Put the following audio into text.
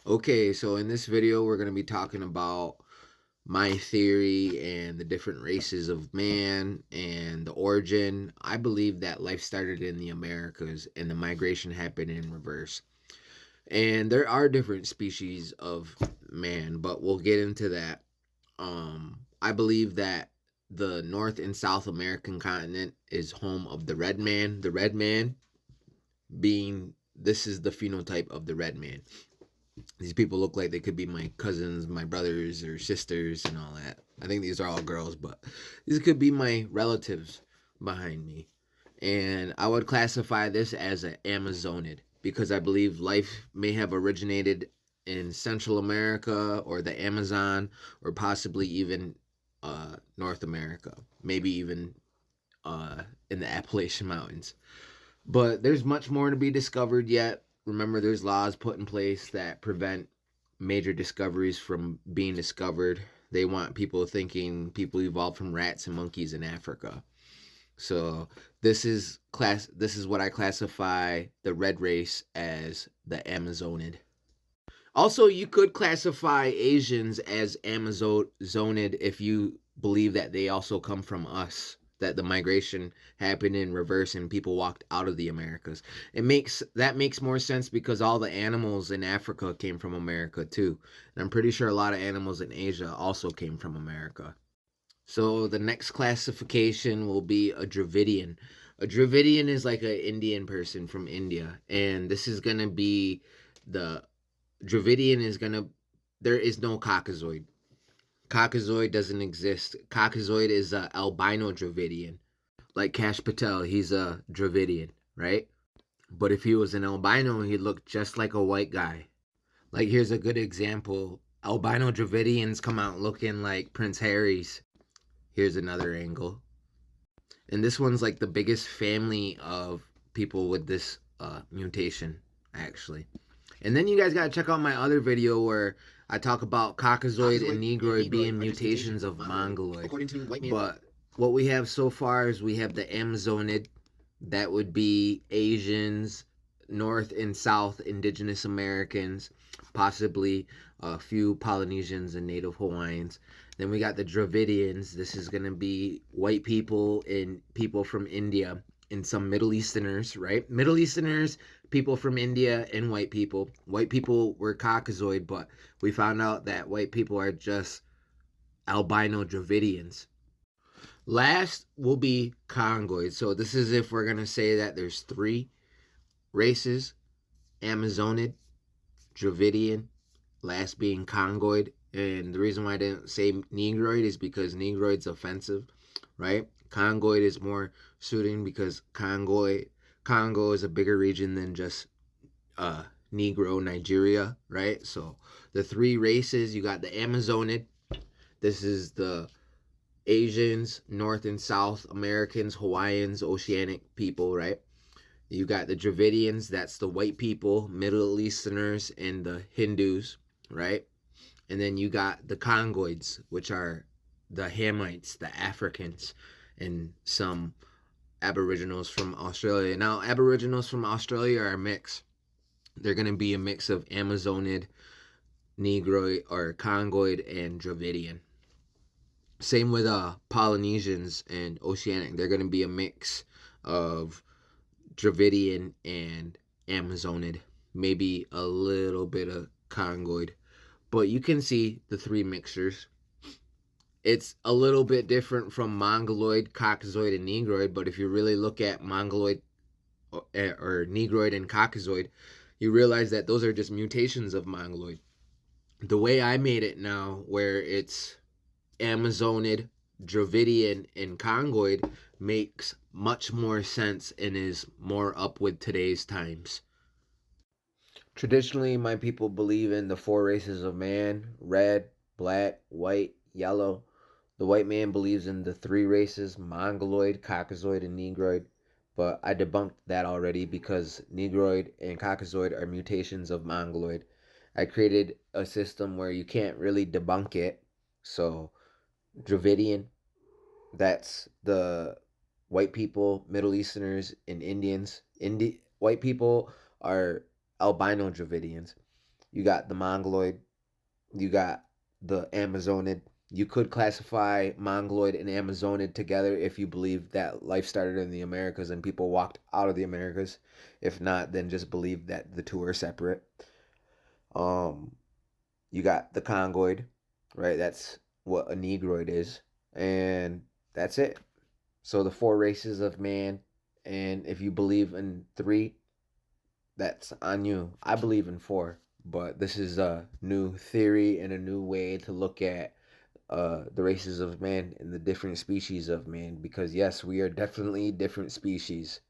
Okay, so in this video, we're going to be talking about my theory and the different races of man and the origin. I believe that life started in the Americas and the migration happened in reverse. And there are different species of man, but we'll get into that. I believe that the North and South American continent is home of the red man. The red man being this is the phenotype of the red man. These people look like they could be my cousins, my brothers or sisters and all that. I think these are all girls, but these could be my relatives behind me. And I would classify this as an Amazonid because I believe life may have originated in Central America or the Amazon or possibly even North America, maybe even in the Appalachian Mountains. But there's much more to be discovered yet. Remember, there's laws put in place that prevent major discoveries from being discovered. They want people thinking people evolved from rats and monkeys in Africa. So this is what I classify the red race as the Amazonid. Also, you could classify Asians as Amazonid if you believe that they also come from us, that the migration happened in reverse and people walked out of the Americas. Makes more sense because all the animals in Africa came from America too. And I'm pretty sure a lot of animals in Asia also came from America. So the next classification will be a Dravidian. A Dravidian is like an Indian person from India, and this is gonna be the Dravidian is gonna. There is no Caucasoid. Caucasoid doesn't exist. Caucasoid is a albino Dravidian, like Cash Patel. He's a Dravidian, right? But if he was an albino, he'd look just like a white guy. Like here's a good example. Albino Dravidians come out looking like Prince Harry's. Here's another angle. And this one's like the biggest family of people with this mutation, actually. And then you guys gotta check out my other video where I talk about Caucasoid and Negroid being mutations of Mongoloid. But what we have so far is we have the Amazonid, that would be Asians, North and South Indigenous Americans, possibly a few Polynesians and Native Hawaiians. Then we got the Dravidians. This is going to be white people and people from India and some Middle Easterners, right? Middle Easterners, people from India, and white people. White people were Caucasoid, but we found out that white people are just albino Dravidians. Last will be Congoid. So this is if we're gonna say that there's three races: Amazonid, Dravidian, last being Congoid. And the reason why I didn't say Negroid is because Negroid's offensive, right? Congoid is more suiting because Congo is a bigger region than just Negro Nigeria, right? So the three races, you got the Amazonid. This is the Asians, North and South Americans, Hawaiians, Oceanic people, right? You got the Dravidians, that's the white people, Middle Easterners, and the Hindus, right? And then you got the Congoids, which are the Hamites, the Africans, and some Aboriginals from Australia. Now, Aboriginals from Australia are a mix. They're going to be a mix of Amazonid, Negroid, or Congoid, and Dravidian. Same with Polynesians and Oceanic. They're going to be a mix of Dravidian and Amazonid, maybe a little bit of Congoid. But you can see the three mixtures. It's a little bit different from Mongoloid, Caucasoid, and Negroid, but if you really look at Mongoloid or Negroid and Caucasoid, you realize that those are just mutations of Mongoloid. The way I made it now, where it's Amazonid, Dravidian, and Congoid, makes much more sense and is more up with today's times. Traditionally, my people believe in the four races of man: red, black, white, yellow. The white man believes in the three races: Mongoloid, Caucasoid, and Negroid. But I debunked that already because Negroid and Caucasoid are mutations of Mongoloid. I created a system where you can't really debunk it. So, Dravidian, that's the white people, Middle Easterners, and Indians. White people are albino Dravidians. You got the Mongoloid. You got the Amazonid. You could classify Mongoloid and Amazonid together if you believe that life started in the Americas and people walked out of the Americas. If not, then just believe that the two are separate. Um, you got the Congoid, right? That's what a Negroid is, and that's it. So the four races of man, and if you believe in three, that's on you. I believe in four, but this is a new theory and a new way to look at the races of man and the different species of man. Because yes, we are definitely different species.